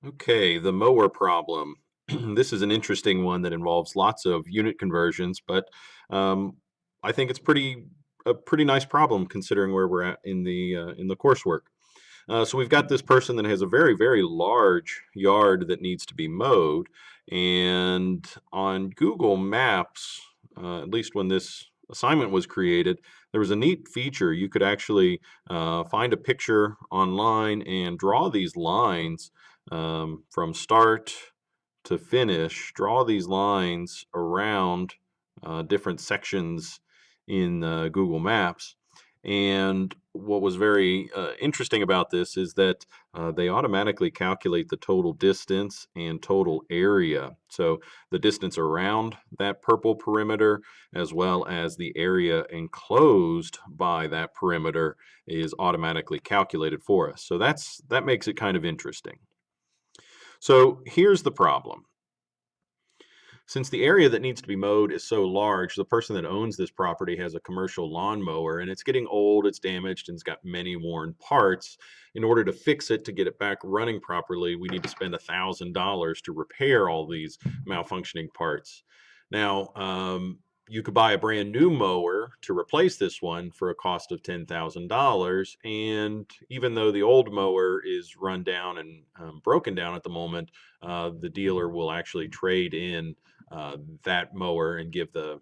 Okay, the mower problem. This is an interesting one that involves lots of unit conversions, but um, I think it's a pretty nice problem considering where we're at in the coursework. So we've got this person that has a very large yard that needs to be mowed, and on Google Maps, at least when this assignment was created, there was a neat feature. You could actually find a picture online and draw these lines from start to finish, draw these lines around different sections in Google Maps. And what was very interesting about this is that they automatically calculate the total distance and total area. So the distance around that purple perimeter, as well as the area enclosed by that perimeter, is automatically calculated for us. So that makes it kind of interesting. So here's the problem. Since the area that needs to be mowed is so large, the person that owns this property has a commercial lawnmower and it's getting old, it's damaged, and it's got many worn parts. In order to fix it, to get it back running properly, we need to spend $1,000 to repair all these malfunctioning parts. Now, you could buy a brand new mower to replace this one for a cost of $10,000. And even though the old mower is run down and broken down at the moment, the dealer will actually trade in that mower and give the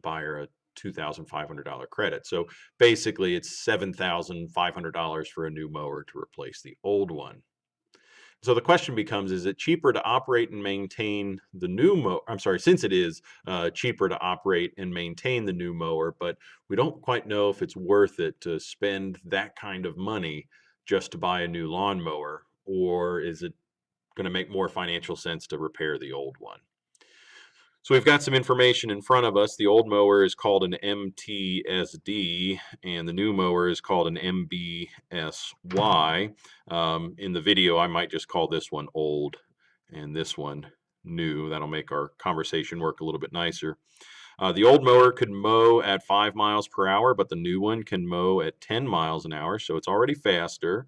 buyer a $2,500 credit. So basically, it's $7,500 for a new mower to replace the old one. So the question becomes, is it cheaper to operate and maintain the new mower? I'm sorry, since it is cheaper to operate and maintain the new mower, but we don't quite know if it's worth it to spend that kind of money just to buy a new lawnmower, or is it going to make more financial sense to repair the old one? So we've got some information in front of us. The old mower is called an MTSD, and the new mower is called an MBSY. In the video, I might just call this one old and this one new. That'll make our conversation work a little bit nicer. The old mower could mow at 5 miles per hour, but the new one can mow at 10 miles an hour, so it's already faster.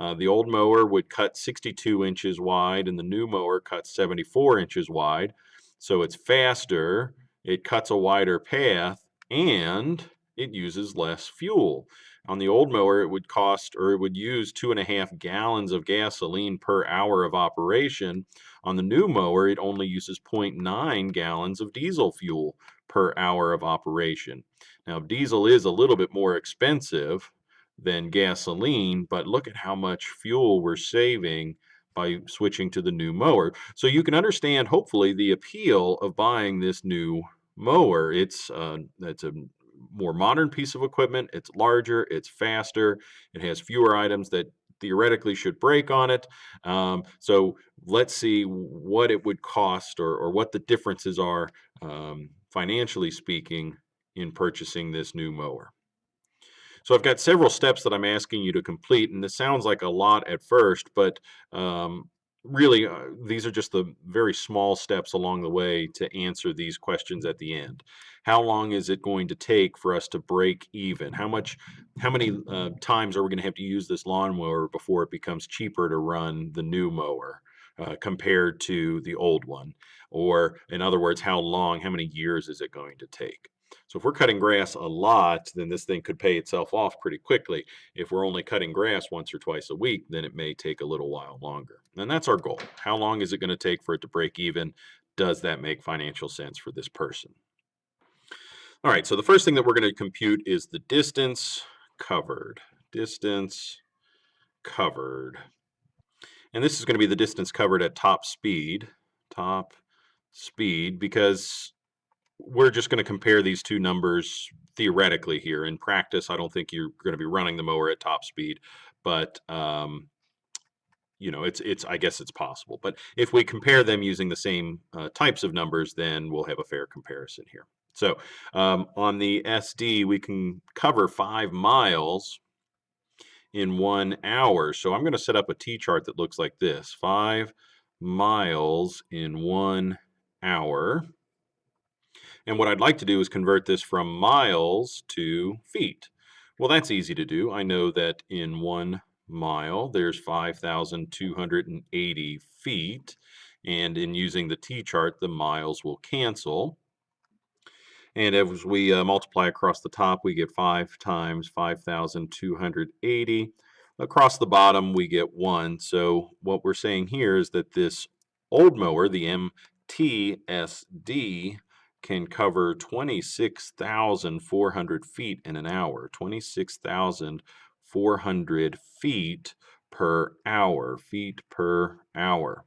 The old mower would cut 62 inches wide, and the new mower cuts 74 inches wide. So it's faster, it cuts a wider path, and it uses less fuel. On the old mower, it would cost, or it would use 2.5 gallons of gasoline per hour of operation. On the new mower, it only uses 0.9 gallons of diesel fuel per hour of operation. Now, diesel is a little bit more expensive than gasoline, but look at how much fuel we're saving by switching to the new mower. So you can understand, hopefully, the appeal of buying this new mower. It's a more modern piece of equipment. It's larger, it's faster, it has fewer items that theoretically should break on it. So let's see what it would cost, or what the differences are, financially speaking, in purchasing this new mower. So I've got several steps that I'm asking you to complete, and this sounds like a lot at first, but really, these are just the very small steps along the way to answer these questions at the end. How long is it going to take for us to break even? How many times are we going to have to use this lawnmower before it becomes cheaper to run the new mower compared to the old one? Or, in other words, how many years is it going to take? So if we're cutting grass a lot, then this thing could pay itself off pretty quickly. If we're only cutting grass once or twice a week, then it may take a little while longer. And that's our goal. How long is it going to take for it to break even? Does that make financial sense for this person? All right, so the first thing that we're going to compute is the distance covered. Distance covered. And this is going to be the distance covered at top speed. Top speed, because we're just going to compare these two numbers theoretically here. In practice, I don't think you're going to be running the mower at top speed, but it's I guess it's possible. But if we compare them using the same types of numbers, then we'll have a fair comparison here. So on the SD, we can cover 5 miles in 1 hour. So I'm going to set up a T-chart that looks like this: 5 miles in 1 hour. And what I'd like to do is convert this from miles to feet. Well, that's easy to do. I know that in 1 mile, there's 5,280 feet. And in using the T-chart, the miles will cancel. And as we multiply across the top, we get 5 times 5,280. Across the bottom, we get 1. So what we're saying here is that this old mower, the MTSD, can cover 26,400 feet in an hour. 26,400 feet per hour. Feet per hour.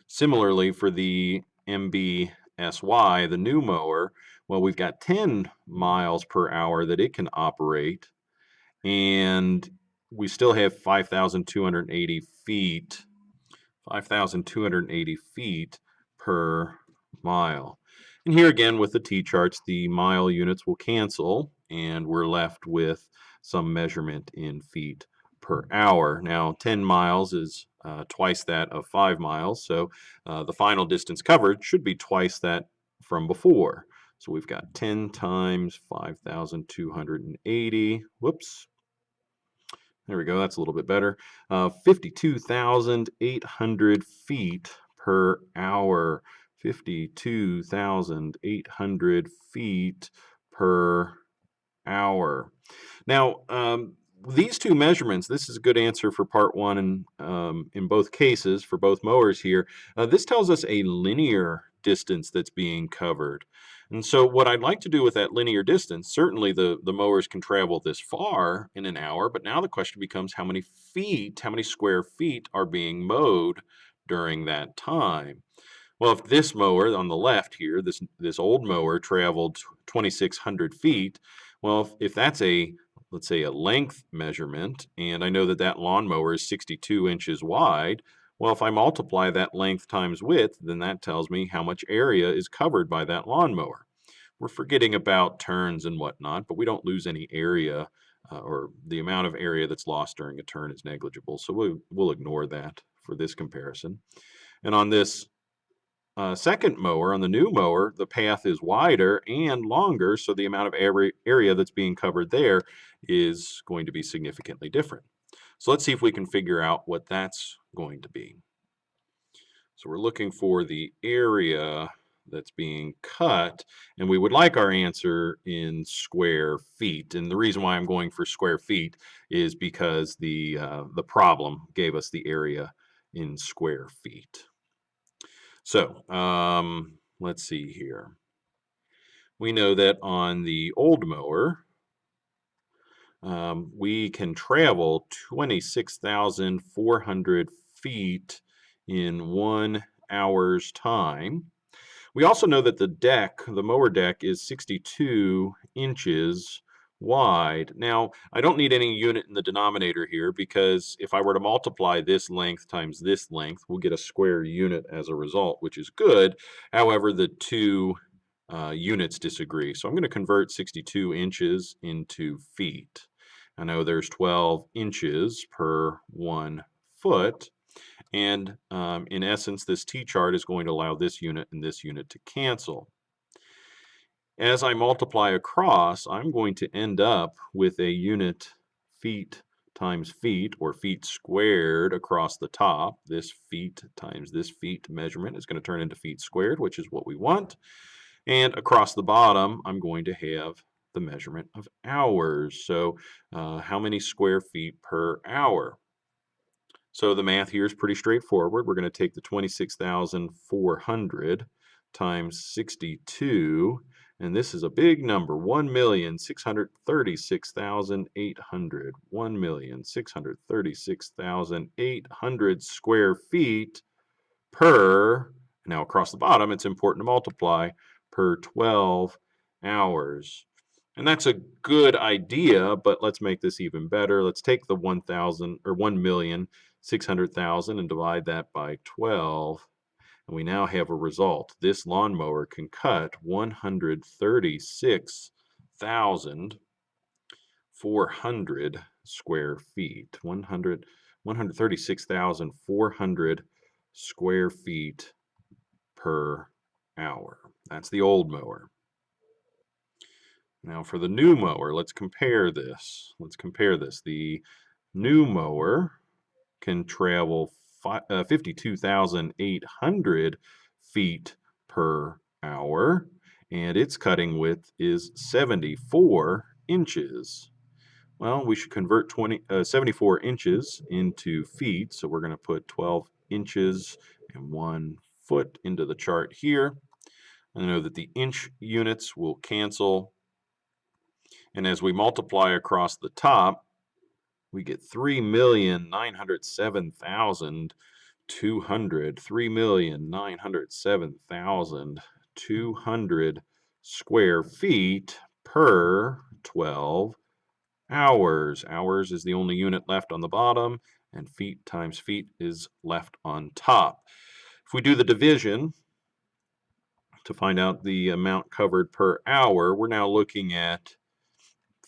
Similarly, for the MBSY, the new mower, well, we've got 10 miles per hour that it can operate, and we still have 5,280 feet, 5,280 feet per mile. And here again with the T-charts, the mile units will cancel, and we're left with some measurement in feet per hour. Now, 10 miles is twice that of 5 miles, so the final distance covered should be twice that from before. So we've got 10 times 5,280. Whoops. There we go. That's a little bit better. 52,800 feet per hour. 52,800 feet per hour. Now, these two measurements, this is a good answer for part one, and in both cases, for both mowers here, this tells us a linear distance that's being covered. And so what I'd like to do with that linear distance, certainly the mowers can travel this far in an hour, but now the question becomes how many feet, how many square feet are being mowed during that time? Well, if this mower on the left here, this old mower traveled 2,600 feet, well, if that's let's say a length measurement, and I know that that lawnmower is 62 inches wide, well, if I multiply that length times width, then that tells me how much area is covered by that lawnmower. We're forgetting about turns and whatnot, but we don't lose any area, or the amount of area that's lost during a turn is negligible, so we'll ignore that for this comparison. And on this second mower, on the new mower, the path is wider and longer, so the amount of area that's being covered there is going to be significantly different. So let's see if we can figure out what that's going to be. So we're looking for the area that's being cut, and we would like our answer in square feet. And the reason why I'm going for square feet is because the problem gave us the area in square feet. So let's see here. We know that on the old mower, we can travel 26,400 feet in 1 hour's time. We also know that the mower deck is 62 inches wide. Now, I don't need any unit in the denominator here because if I were to multiply this length times this length, we'll get a square unit as a result, which is good. However, the two units disagree. So I'm going to convert 62 inches into feet. I know there's 12 inches per 1 foot. And in essence, this T-chart is going to allow this unit and this unit to cancel. As I multiply across, I'm going to end up with a unit feet times feet, or feet squared across the top. This feet times this feet measurement is going to turn into feet squared, which is what we want. And across the bottom, I'm going to have the measurement of hours. So how many square feet per hour? So the math here is pretty straightforward. We're going to take the 26,400 times 62, and this is a big number, 1,636,800. 1,636,800 square feet per, now across the bottom, it's important to multiply, per 12 hours. And that's a good idea, but let's make this even better. Let's take the 1,000 or 1,600,000 and divide that by 12. And we now have a result. This lawnmower can cut 136,400 square feet. 136,400 square feet per hour. That's the old mower. Now for the new mower, let's compare this. The new mower can travel 52,800 feet per hour, and its cutting width is 74 inches. Well, we should convert 74 inches into feet, so we're going to put 12 inches and 1 foot into the chart here. I know that the inch units will cancel, and as we multiply across the top, we get 3,907,200, 3,907,200 square feet per 12 hours. Hours is the only unit left on the bottom, and feet times feet is left on top. If we do the division to find out the amount covered per hour, we're now looking at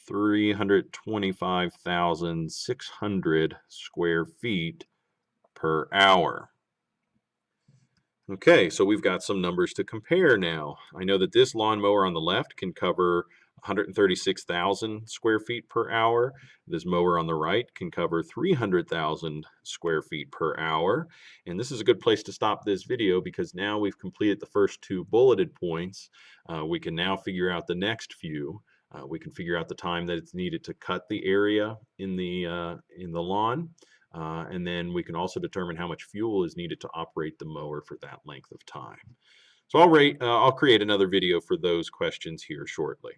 325,600 square feet per hour. Okay, so we've got some numbers to compare now. I know that this lawnmower on the left can cover 136,000 square feet per hour. This mower on the right can cover 300,000 square feet per hour. And this is a good place to stop this video because now we've completed the first 2 bulleted points. We can now figure out the next few. We can figure out the time that it's needed to cut the area in the lawn. And then we can also determine how much fuel is needed to operate the mower for that length of time. So I'll create another video for those questions here shortly.